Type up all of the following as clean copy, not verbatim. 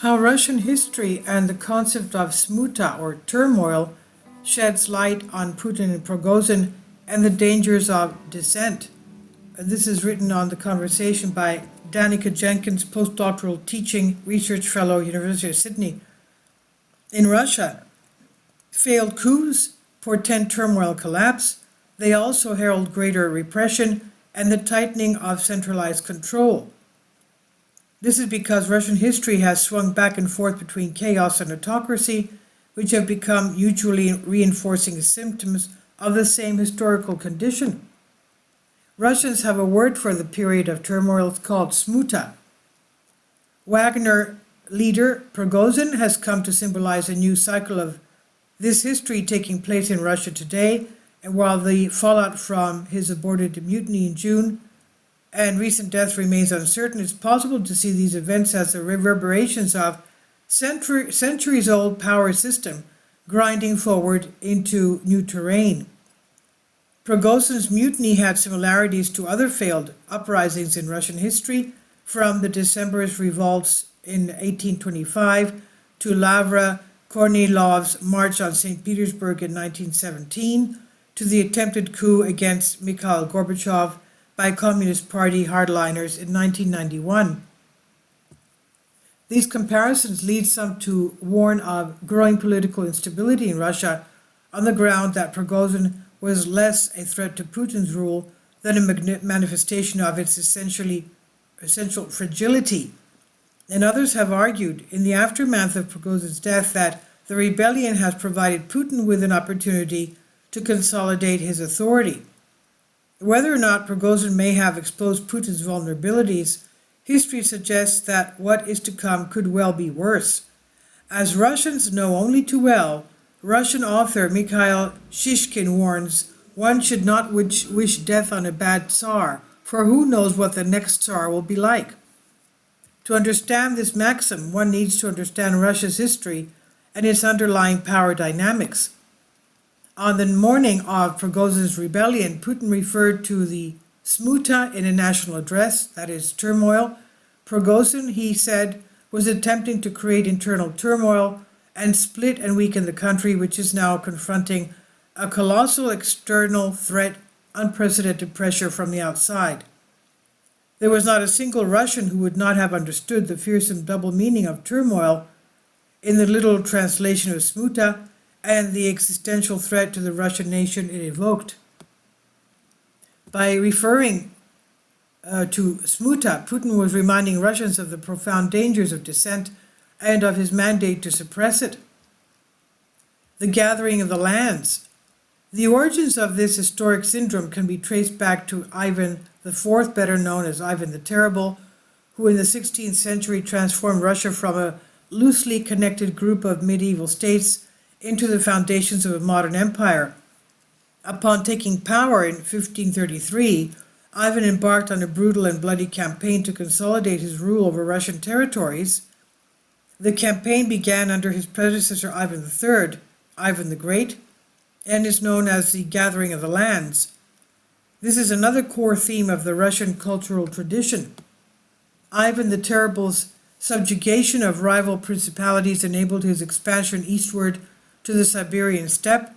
How Russian history and the concept of smuta or turmoil sheds light on Putin and Prigozhin and the dangers of dissent. This is written on the conversation by Danica Jenkins, postdoctoral teaching research fellow, University of Sydney. In Russia, failed coups portend turmoil collapse. They also herald greater repression and the tightening of centralized control. This is because Russian history has swung back and forth between chaos and autocracy, which have become mutually reinforcing symptoms of the same historical condition. Russians have a word for the period of turmoil. It's called smuta. Wagner leader Prigozhin has come to symbolize a new cycle of this history taking place in Russia today, and while the fallout from his aborted mutiny in June and recent death remains uncertain, it's possible to see these events as the reverberations of centuries-old power system grinding forward into new terrain. Prigozhin's mutiny had similarities to other failed uprisings in Russian history, from the Decembrist revolts in 1825 to Lavra Kornilov's march on St. Petersburg in 1917, to the attempted coup against Mikhail Gorbachev by Communist Party hardliners in 1991. These comparisons lead some to warn of growing political instability in Russia on the ground that Prigozhin was less a threat to Putin's rule than a manifestation of its essential fragility. And others have argued in the aftermath of Prigozhin's death that the rebellion has provided Putin with an opportunity to consolidate his authority. Whether or not Prigozhin may have exposed Putin's vulnerabilities, history suggests that what is to come could well be worse. As Russians know only too well, Russian author Mikhail Shishkin warns, one should not wish death on a bad Tsar, for who knows what the next Tsar will be like. To understand this maxim, one needs to understand Russia's history and its underlying power dynamics. On the morning of Prigozhin's rebellion, Putin referred to the smuta in a national address, that is, turmoil. Prigozhin, he said, was attempting to create internal turmoil and split and weaken the country, which is now confronting a colossal external threat, unprecedented pressure from the outside. There was not a single Russian who would not have understood the fearsome double meaning of turmoil in the literal translation of smuta and the existential threat to the Russian nation it evoked. By referring to smuta, Putin was reminding Russians of the profound dangers of dissent and of his mandate to suppress it. The gathering of the lands. The origins of this historic syndrome can be traced back to Ivan IV, better known as Ivan the Terrible, who in the 16th century transformed Russia from a loosely connected group of medieval states into the foundations of a modern empire. Upon taking power in 1533, Ivan embarked on a brutal and bloody campaign to consolidate his rule over Russian territories. The campaign began under his predecessor Ivan III, Ivan the Great, and is known as the Gathering of the Lands. This is another core theme of the Russian cultural tradition. Ivan the Terrible's subjugation of rival principalities enabled his expansion eastward to the Siberian steppe,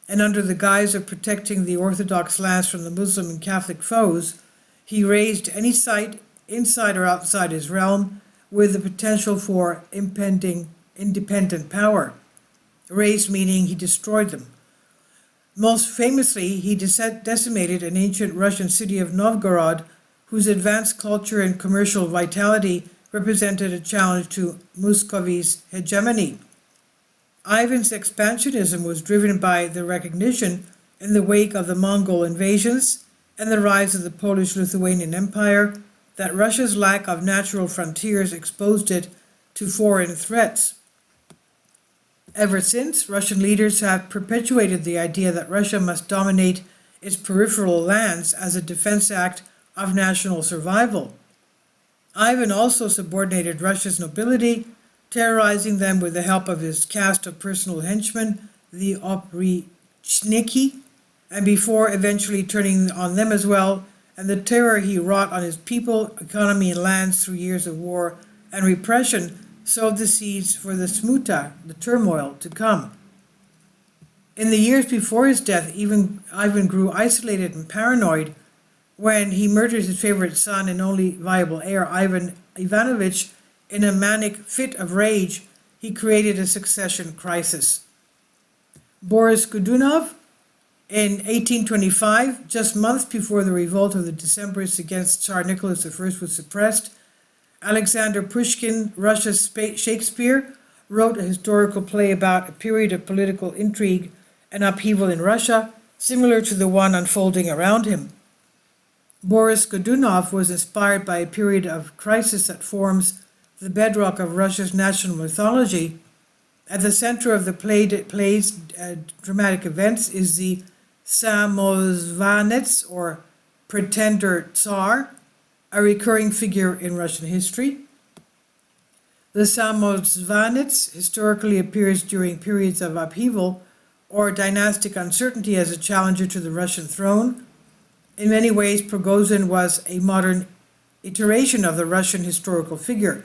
and under the guise of protecting the Orthodox lands from the Muslim and Catholic foes, he razed any site inside or outside his realm with the potential for impending independent power. Razed meaning he destroyed them. Most famously, he decimated an ancient Russian city of Novgorod, whose advanced culture and commercial vitality represented a challenge to Muscovy's hegemony. Ivan's expansionism was driven by the recognition, in the wake of the Mongol invasions and the rise of the Polish-Lithuanian Empire, that Russia's lack of natural frontiers exposed it to foreign threats. Ever since, Russian leaders have perpetuated the idea that Russia must dominate its peripheral lands as a defense act of national survival. Ivan also subordinated Russia's nobility, terrorizing them with the help of his caste of personal henchmen, the oprichniki, and before eventually turning on them as well, and the terror he wrought on his people, economy, and lands through years of war and repression sowed the seeds for the smuta, the turmoil, to come. In the years before his death, Ivan grew isolated and paranoid when he murdered his favorite son and only viable heir, Ivan Ivanovich. In a manic fit of rage, he created a succession crisis. Boris Godunov, in 1825, just months before the revolt of the Decembrists against Tsar Nicholas I was suppressed, Alexander Pushkin, Russia's Shakespeare, wrote a historical play about a period of political intrigue and upheaval in Russia, similar to the one unfolding around him. Boris Godunov was inspired by a period of crisis that forms the bedrock of Russia's national mythology. At the center of the play's dramatic events is the Samozvanets, or pretender Tsar, a recurring figure in Russian history. The Samozvanets historically appears during periods of upheaval or dynastic uncertainty as a challenger to the Russian throne. In many ways, Prigozhin was a modern iteration of the Russian historical figure.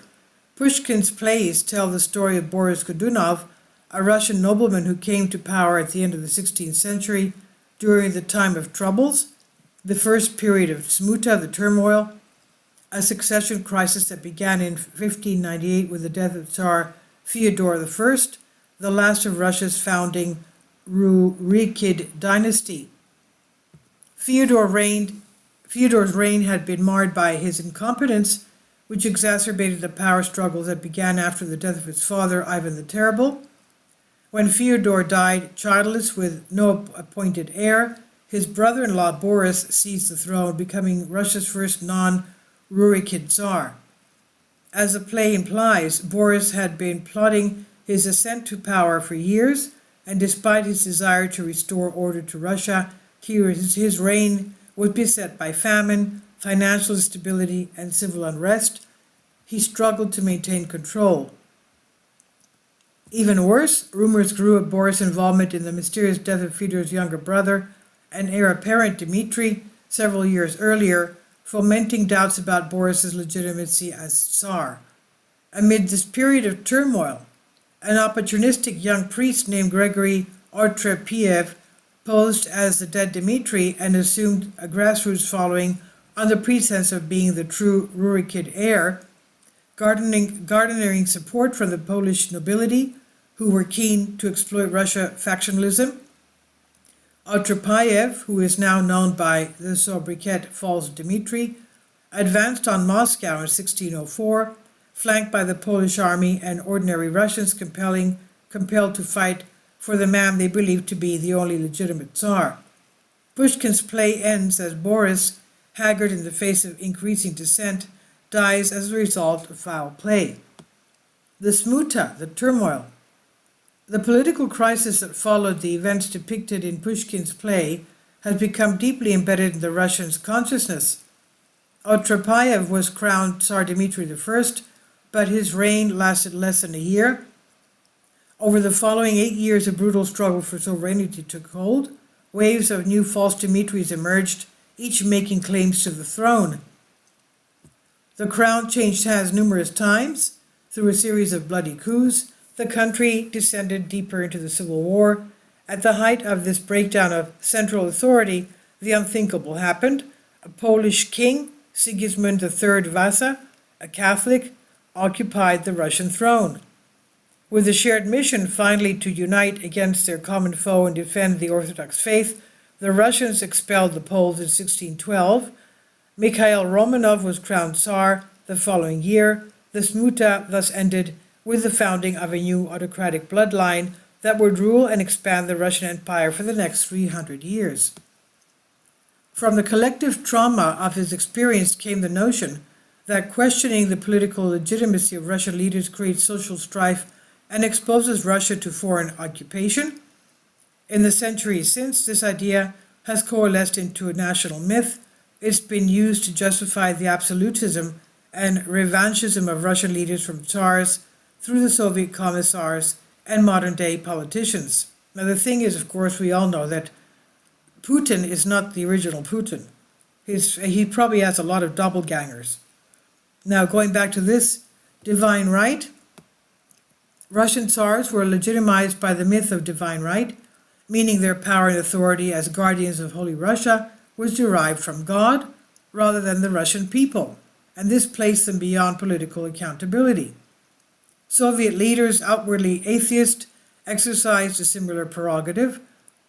Pushkin's plays tell the story of Boris Godunov, a Russian nobleman who came to power at the end of the 16th century during the time of troubles, the first period of smuta, the turmoil, a succession crisis that began in 1598 with the death of Tsar Fyodor I, the last of Russia's founding Rurikid dynasty. Fyodor's reign had been marred by his incompetence, which exacerbated the power struggles that began after the death of his father, Ivan the Terrible. When Fyodor died childless with no appointed heir, his brother-in-law Boris seized the throne, becoming Russia's first non-Rurikid Tsar. As the play implies, Boris had been plotting his ascent to power for years, and despite his desire to restore order to Russia, his reign was beset by famine, financial instability, and civil unrest. He struggled to maintain control. Even worse, rumors grew of Boris' involvement in the mysterious death of Fyodor's younger brother and heir apparent Dmitry several years earlier, fomenting doubts about Boris's legitimacy as Tsar. Amid this period of turmoil, an opportunistic young priest named Gregory Otrepiev posed as the dead Dmitry and assumed a grassroots following on the pretense of being the true Rurikid heir, garnering support from the Polish nobility, who were keen to exploit Russia factionalism. Otrepiev, who is now known by the sobriquet False Dmitry, advanced on Moscow in 1604, flanked by the Polish army and ordinary Russians compelled to fight for the man they believed to be the only legitimate Tsar. Pushkin's play ends as Boris, haggard in the face of increasing dissent, dies as a result of foul play. The smuta, the turmoil. The political crisis that followed the events depicted in Pushkin's play has become deeply embedded in the Russians' consciousness. Otrepiev was crowned Tsar Dmitry I, but his reign lasted less than a year. Over the following 8 years, a brutal struggle for sovereignty took hold. Waves of new false Dmitrys emerged, each making claims to the throne. The crown changed hands numerous times. Through a series of bloody coups, the country descended deeper into the civil war. At the height of this breakdown of central authority, the unthinkable happened. A Polish king, Sigismund III Vasa, a Catholic, occupied the Russian throne. With the shared mission finally to unite against their common foe and defend the Orthodox faith, the Russians expelled the Poles in 1612. Mikhail Romanov was crowned Tsar the following year. The smuta thus ended with the founding of a new autocratic bloodline that would rule and expand the Russian Empire for the next 300 years. From the collective trauma of his experience came the notion that questioning the political legitimacy of Russian leaders creates social strife and exposes Russia to foreign occupation. In the centuries since, this idea has coalesced into a national myth. It's been used to justify the absolutism and revanchism of Russian leaders from Tsars through the Soviet commissars and modern-day politicians. Now, the thing is, of course, we all know that Putin is not the original Putin. He probably has a lot of doppelgangers. Now, going back to this divine right, Russian Tsars were legitimized by the myth of divine right, meaning their power and authority as guardians of Holy Russia was derived from God rather than the Russian people, and this placed them beyond political accountability. Soviet leaders, outwardly atheist, exercised a similar prerogative.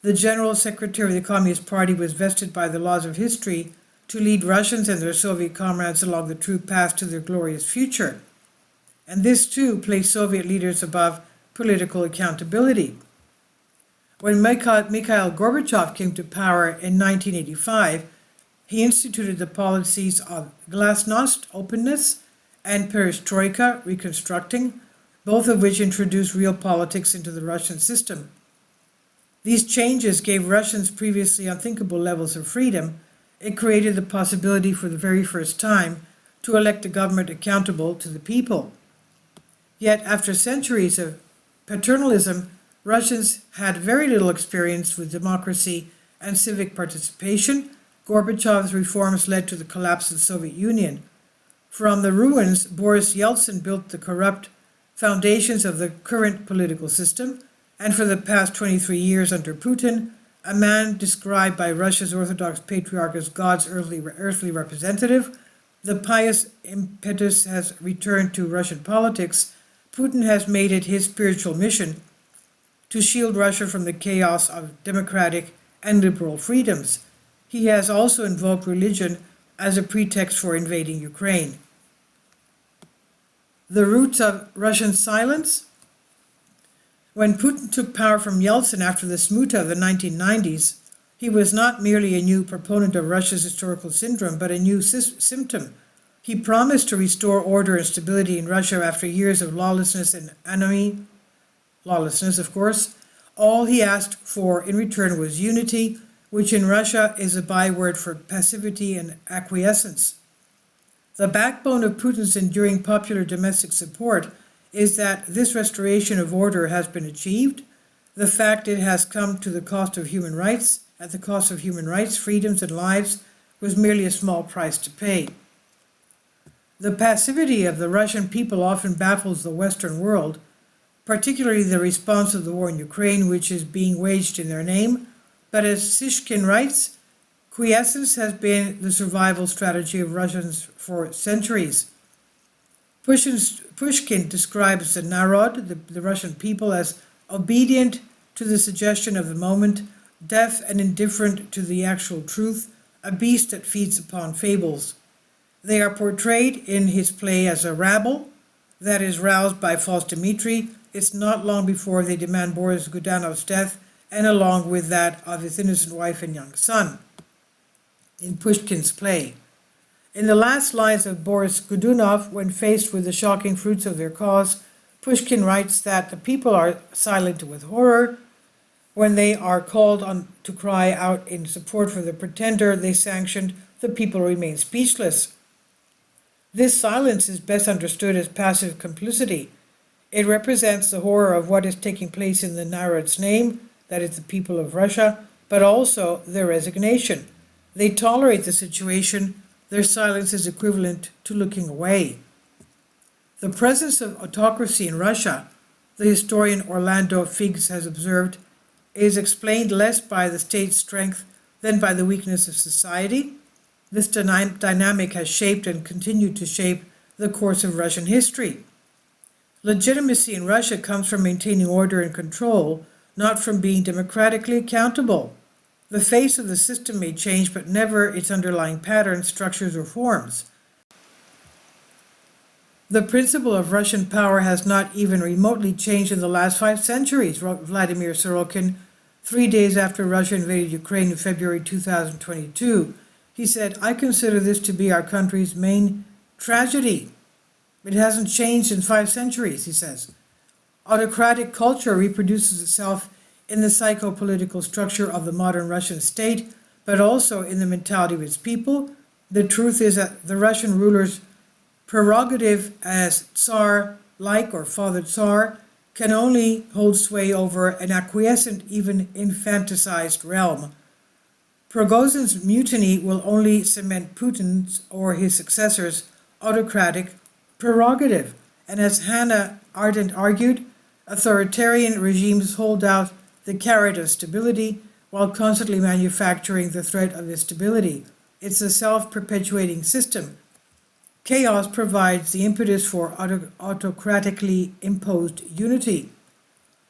The General Secretary of the Communist Party was vested by the laws of history to lead Russians and their Soviet comrades along the true path to their glorious future. And this too placed Soviet leaders above political accountability. When Mikhail Gorbachev came to power in 1985, he instituted the policies of glasnost, openness, and perestroika, reconstructing, both of which introduced real politics into the Russian system. These changes gave Russians previously unthinkable levels of freedom. It created the possibility for the very first time to elect a government accountable to the people. Yet after centuries of paternalism, Russians had very little experience with democracy and civic participation. Gorbachev's reforms led to the collapse of the Soviet Union. From the ruins, Boris Yeltsin built the corrupt foundations of the current political system, and for the past 23 years under Putin, a man described by Russia's Orthodox Patriarch as God's earthly representative, the pious impetus has returned to Russian politics. Putin has made it his spiritual mission to shield Russia from the chaos of democratic and liberal freedoms. He has also invoked religion as a pretext for invading Ukraine. The roots of Russian silence? When Putin took power from Yeltsin after the Smuta of the 1990s, he was not merely a new proponent of Russia's historical syndrome, but a new symptom. He promised to restore order and stability in Russia after years of lawlessness and lawlessness, of course. All he asked for in return was unity, which in Russia is a byword for passivity and acquiescence. The backbone of Putin's enduring popular domestic support is that this restoration of order has been achieved. The fact it has come to the cost of human rights, at the cost of human rights, freedoms, and lives, was merely a small price to pay. The passivity of the Russian people often baffles the Western world, particularly the response of the war in Ukraine, which is being waged in their name. But as Sishkin writes, quiescence has been the survival strategy of Russians for centuries. Pushkin describes the narod, the Russian people, as obedient to the suggestion of the moment, deaf and indifferent to the actual truth, a beast that feeds upon fables. They are portrayed in his play as a rabble that is roused by false Dmitri. It's not long before they demand Boris Godunov's death, and along with that of his innocent wife and young son, in Pushkin's play. In the last lines of Boris Godunov, when faced with the shocking fruits of their cause, Pushkin writes that the people are silent with horror. When they are called on to cry out in support for the pretender they sanctioned, the people remain speechless. This silence is best understood as passive complicity. It represents the horror of what is taking place in the narod's name, that is the people of Russia, but also their resignation. They tolerate the situation. Their silence is equivalent to looking away. The presence of autocracy in Russia, the historian Orlando Figes has observed, is explained less by the state's strength than by the weakness of society. This dynamic has shaped and continued to shape the course of Russian history. Legitimacy in Russia comes from maintaining order and control, not from being democratically accountable. The face of the system may change, but never its underlying patterns, structures, or forms. The principle of Russian power has not even remotely changed in the last 5 centuries, wrote Vladimir Sorokin 3 days after Russia invaded Ukraine in February 2022. He said, "I consider this to be our country's main tragedy. It hasn't changed in 5 centuries, he says. Autocratic culture reproduces itself in the psychopolitical structure of the modern Russian state, but also in the mentality of its people. The truth is that the Russian ruler's prerogative as Tsar-like or Father Tsar can only hold sway over an acquiescent, even infanticized realm. Prigozhin's mutiny will only cement Putin's or his successors' autocratic prerogative. And as Hannah Arendt argued, Authoritarian regimes hold out the carrot of stability while constantly manufacturing the threat of instability. It's a self-perpetuating system. Chaos provides the impetus for autocratically imposed unity.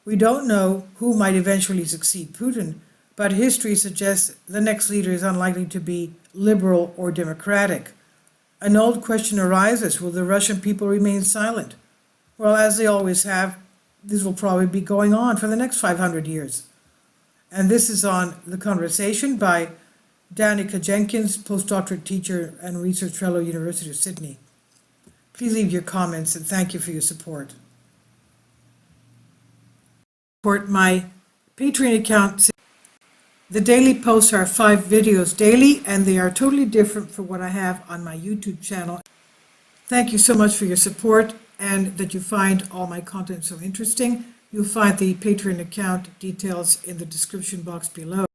We don't know who might eventually succeed Putin, but history suggests the next leader is unlikely to be liberal or democratic. An old question arises: will the Russian people remain silent? Well, as they always have, this will probably be going on for the next 500 years. And this is on The Conversation by Danica Jenkins, postdoctorate teacher and research fellow, University of Sydney. Please leave your comments and thank you for your support. Support my Patreon account. The daily posts are 5 videos daily, and they are totally different from what I have on my YouTube channel. Thank you so much for your support and that you find all my content so interesting. You'll find the Patreon account details in the description box below.